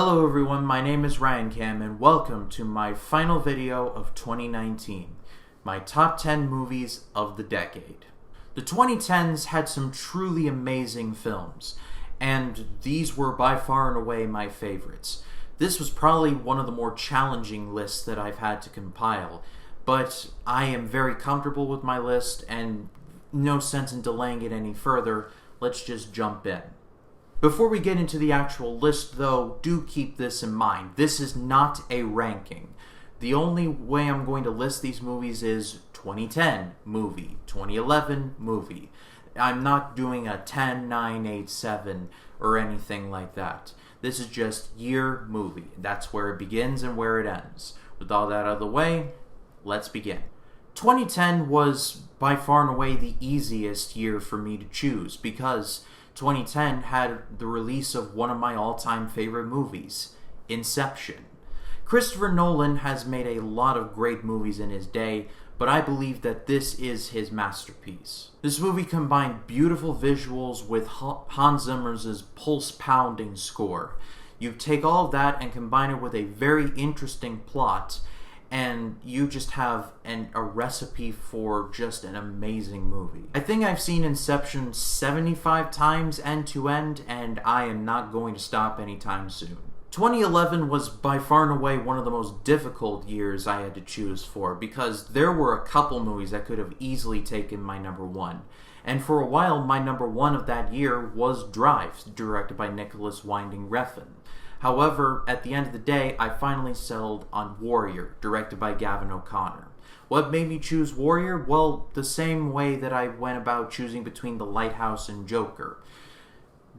Hello everyone, my name is Ryan Cam and welcome to my final video of 2019, my top 10 movies of the decade. The 2010s had some truly amazing films, and these were by far and away my favorites. This was probably one of the more challenging lists that I've had to compile, but I am very comfortable with my list and no sense in delaying it any further. Let's just jump in. Before we get into the actual list, though, do keep this in mind. This is not a ranking. The only way I'm going to list these movies is 2010 movie, 2011 movie. I'm not doing a 10, 9, 8, 7 or anything like that. This is just year movie. That's where it begins and where it ends. With all that out of the way, let's begin. 2010 was by far and away the easiest year for me to choose because 2010 had the release of one of my all-time favorite movies, Inception. Christopher Nolan has made a lot of great movies in his day, but I believe that this is his masterpiece. This movie combined beautiful visuals with Hans Zimmer's pulse-pounding score. You take all of that and combine it with a very interesting plot, and you just have a recipe for just an amazing movie. I think I've seen Inception 75 times end to end, and I am not going to stop anytime soon. 2011 was by far and away one of the most difficult years I had to choose for, because there were a couple movies that could have easily taken my number one. And for a while, my number one of that year was Drive, directed by Nicholas Winding Refn. However, at the end of the day, I finally settled on Warrior, directed by Gavin O'Connor. What made me choose Warrior? Well, the same way that I went about choosing between The Lighthouse and Joker.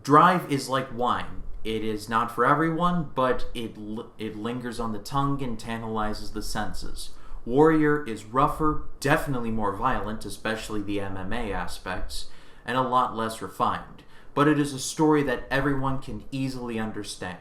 Drive is like wine. It is not for everyone, but it lingers on the tongue and tantalizes the senses. Warrior is rougher, definitely more violent, especially the MMA aspects, and a lot less refined. But it is a story that everyone can easily understand.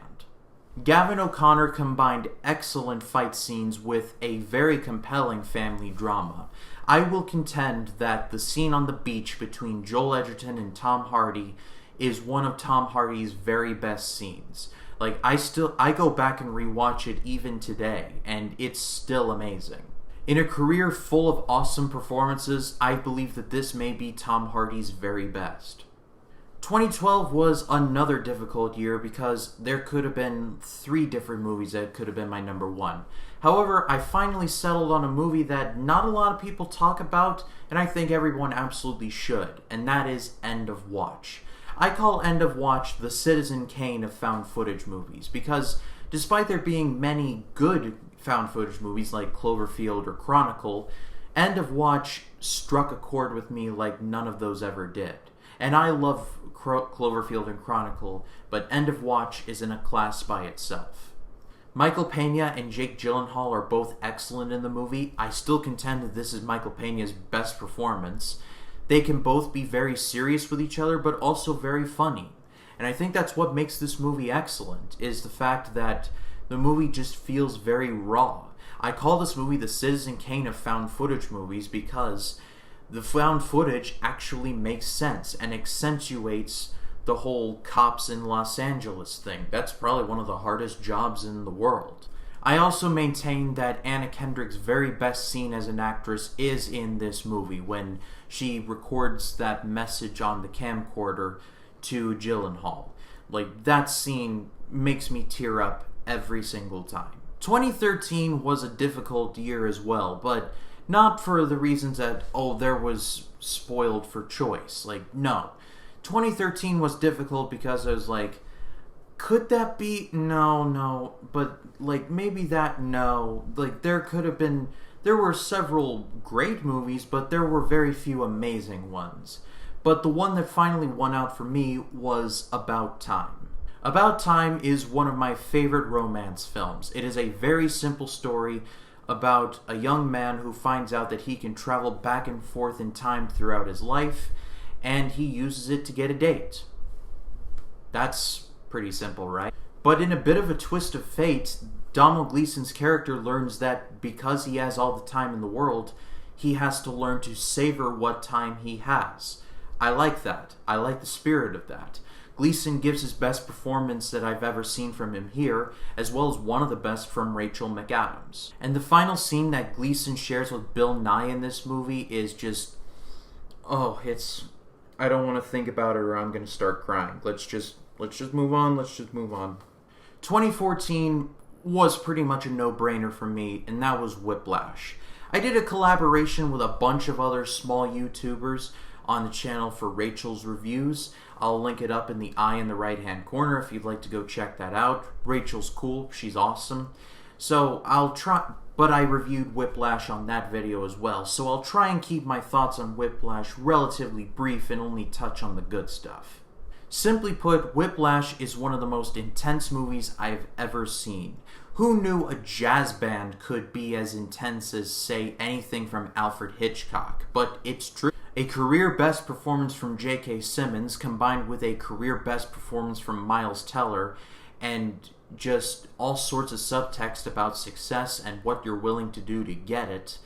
Gavin O'Connor combined excellent fight scenes with a very compelling family drama. I will contend that the scene on the beach between Joel Edgerton and Tom Hardy is one of Tom Hardy's very best scenes. I go back and rewatch it even today, and it's still amazing. In a career full of awesome performances, I believe that this may be Tom Hardy's very best. 2012 was another difficult year because there could have been 3 different movies that could have been my number one. However, I finally settled on a movie that not a lot of people talk about, and I think everyone absolutely should, and that is End of Watch. I call End of Watch the Citizen Kane of found footage movies because despite there being many good found footage movies like Cloverfield or Chronicle, End of Watch struck a chord with me like none of those ever did. And I love Cloverfield and Chronicle, but End of Watch is in a class by itself. Michael Pena and Jake Gyllenhaal are both excellent in the movie. I still contend that this is Michael Pena's best performance. They can both be very serious with each other, but also very funny. And I think that's what makes this movie excellent, is the fact that the movie just feels very raw. I call this movie the Citizen Kane of found footage movies because the found footage actually makes sense and accentuates the whole cops in Los Angeles thing. That's probably one of the hardest jobs in the world. I also maintain that Anna Kendrick's very best scene as an actress is in this movie when she records that message on the camcorder to Gyllenhaal. That scene makes me tear up every single time. 2013 was a difficult year as well, but not for the reasons that, there was spoiled for choice. No. 2013 was difficult because I was could that be? No. But, maybe that, no. There were several great movies, but there were very few amazing ones. But the one that finally won out for me was About Time. About Time is one of my favorite romance films. It is a very simple story about a young man who finds out that he can travel back and forth in time throughout his life, and he uses it to get a date. That's pretty simple, right? But in a bit of a twist of fate, Domhnall Gleeson's character learns that because he has all the time in the world, he has to learn to savor what time he has. I like that. I like the spirit of that. Gleeson gives his best performance that I've ever seen from him here, as well as one of the best from Rachel McAdams. And the final scene that Gleeson shares with Bill Nighy in this movie is just... I don't want to think about it or I'm going to start crying. Let's just move on. 2014 was pretty much a no-brainer for me, and that was Whiplash. I did a collaboration with a bunch of other small YouTubers on the channel for Rachel's reviews. I'll link it up in the eye in the right-hand corner if you'd like to go check that out. Rachel's cool. She's awesome. So but I reviewed Whiplash on that video as well, so I'll try and keep my thoughts on Whiplash relatively brief and only touch on the good stuff. Simply put, Whiplash is one of the most intense movies I've ever seen. Who knew a jazz band could be as intense as, say, anything from Alfred Hitchcock? But it's true. A career best performance from J.K. Simmons combined with a career best performance from Miles Teller and just all sorts of subtext about success and what you're willing to do to get it,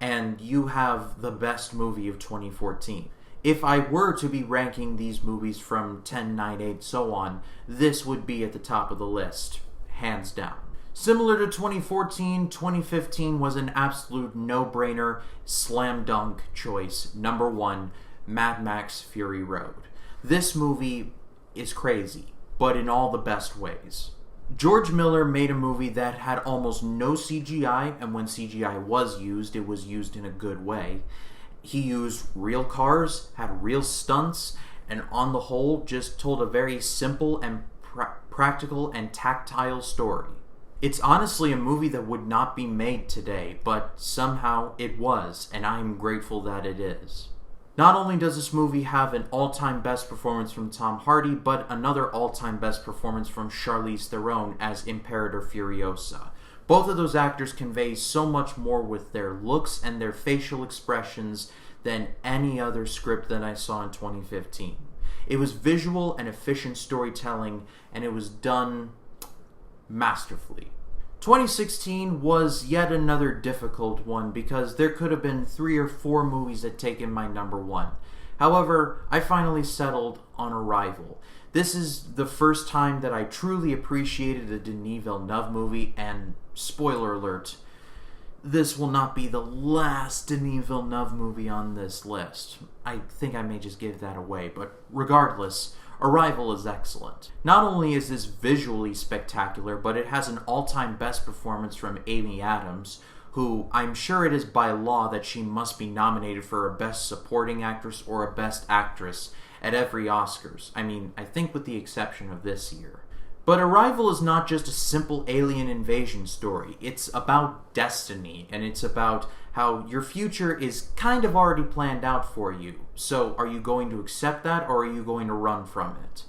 and you have the best movie of 2014. If I were to be ranking these movies from 10, 9, 8, so on, this would be at the top of the list, hands down. Similar to 2014, 2015 was an absolute no-brainer, slam dunk choice. Number 1, Mad Max Fury Road. This movie is crazy, but in all the best ways. George Miller made a movie that had almost no CGI, and when CGI was used, it was used in a good way. He used real cars, had real stunts, and on the whole, just told a very simple and practical and tactile story. It's honestly a movie that would not be made today, but somehow it was, and I'm grateful that it is. Not only does this movie have an all-time best performance from Tom Hardy, but another all-time best performance from Charlize Theron as Imperator Furiosa. Both of those actors convey so much more with their looks and their facial expressions than any other script that I saw in 2015. It was visual and efficient storytelling, and it was done masterfully. 2016 was yet another difficult one because there could have been 3 or 4 movies that taken my number 1. However, I finally settled on Arrival. This is the first time that I truly appreciated a Denis Villeneuve movie, and spoiler alert, this will not be the last Denis Villeneuve movie on this list. I think I may just give that away, but regardless, Arrival is excellent. Not only is this visually spectacular, but it has an all-time best performance from Amy Adams, who I'm sure it is by law that she must be nominated for a Best Supporting Actress or a Best Actress at every Oscars. I think with the exception of this year. But Arrival is not just a simple alien invasion story. It's about destiny, and it's about how your future is kind of already planned out for you. So are you going to accept that, or are you going to run from it?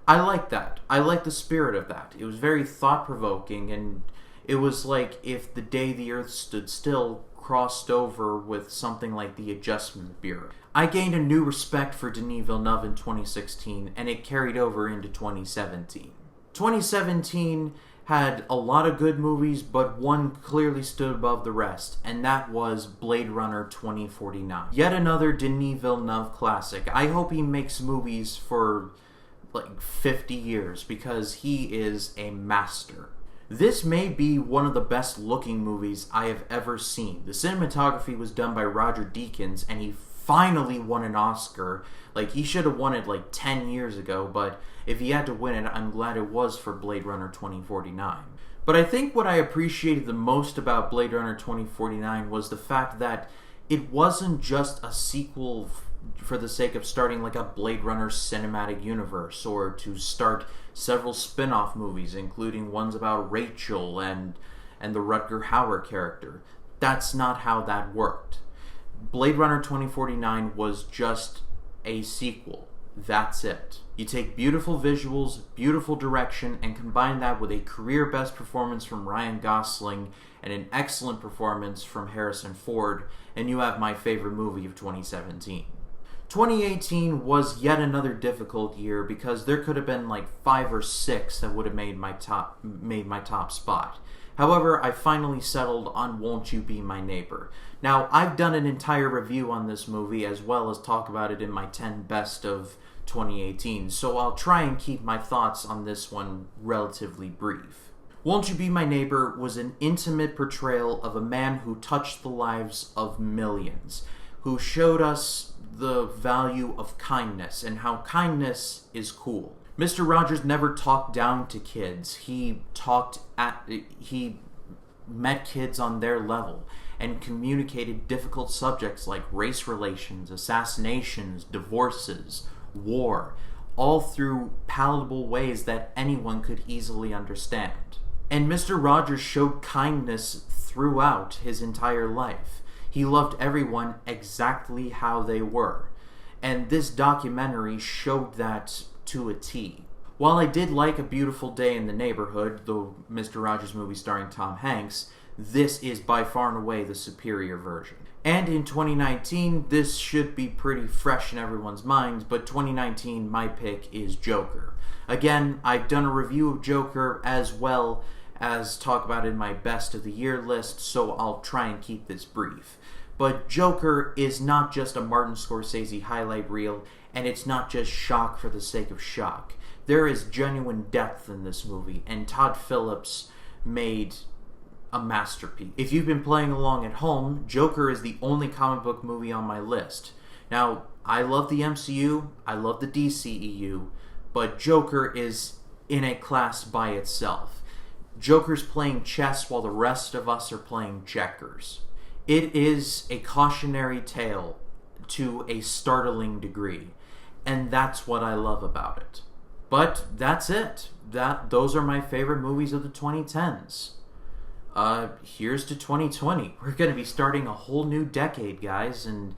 I like that. I like the spirit of that. It was very thought-provoking, and it was like if The Day the Earth Stood Still crossed over with something like The Adjustment Bureau. I gained a new respect for Denis Villeneuve in 2016, and it carried over into 2017. 2017 had a lot of good movies, but one clearly stood above the rest, and that was Blade Runner 2049. Yet another Denis Villeneuve classic. I hope he makes movies for like 50 years, because he is a master. This may be one of the best looking movies I have ever seen. The cinematography was done by Roger Deakins, and he finally won an Oscar. He should have won it 10 years ago, but if he had to win it, I'm glad it was for Blade Runner 2049. But I think what I appreciated the most about Blade Runner 2049 was the fact that it wasn't just a sequel for the sake of starting a Blade Runner cinematic universe, or to start several spin-off movies, including ones about Rachel and the Rutger Hauer character. That's not how that worked. Blade Runner 2049 was just a sequel. That's it. You take beautiful visuals, beautiful direction, and combine that with a career best performance from Ryan Gosling and an excellent performance from Harrison Ford, and you have my favorite movie of 2017. 2018 was yet another difficult year because there could have been 5 or 6 that would have made my top spot. However, I finally settled on Won't You Be My Neighbor. Now, I've done an entire review on this movie, as well as talk about it in my 10 best of 2018, so I'll try and keep my thoughts on this one relatively brief. Won't You Be My Neighbor was an intimate portrayal of a man who touched the lives of millions, who showed us the value of kindness and how kindness is cool. Mr. Rogers never talked down to kids. He met kids on their level and communicated difficult subjects like race relations, assassinations, divorces, war, all through palatable ways that anyone could easily understand. And Mr. Rogers showed kindness throughout his entire life. He loved everyone exactly how they were. And this documentary showed that to a T. While I did like A Beautiful Day in the Neighborhood, the Mr. Rogers movie starring Tom Hanks, this is by far and away the superior version. And in 2019, this should be pretty fresh in everyone's minds, but 2019, my pick is Joker. Again, I've done a review of Joker as well as talk about it in my best of the year list, so I'll try and keep this brief. But Joker is not just a Martin Scorsese highlight reel, and it's not just shock for the sake of shock. There is genuine depth in this movie, and Todd Phillips made a masterpiece. If you've been playing along at home, Joker is the only comic book movie on my list. Now, I love the MCU, I love the DCEU, but Joker is in a class by itself. Joker's playing chess while the rest of us are playing checkers. It is a cautionary tale to a startling degree, and that's what I love about it. But that's it. Those are my favorite movies of the 2010s. Here's to 2020. We're going to be starting a whole new decade, guys, and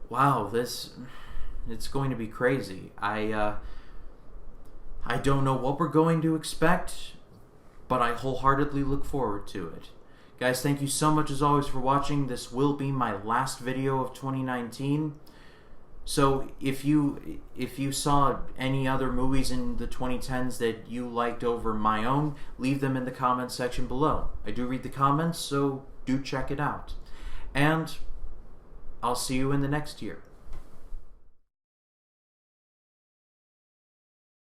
wow, it's going to be crazy. I don't know what we're going to expect, but I wholeheartedly look forward to it. Guys, thank you so much as always for watching. This will be my last video of 2019. So if you saw any other movies in the 2010s that you liked over my own, leave them in the comments section below. I do read the comments, so do check it out. And I'll see you in the next year.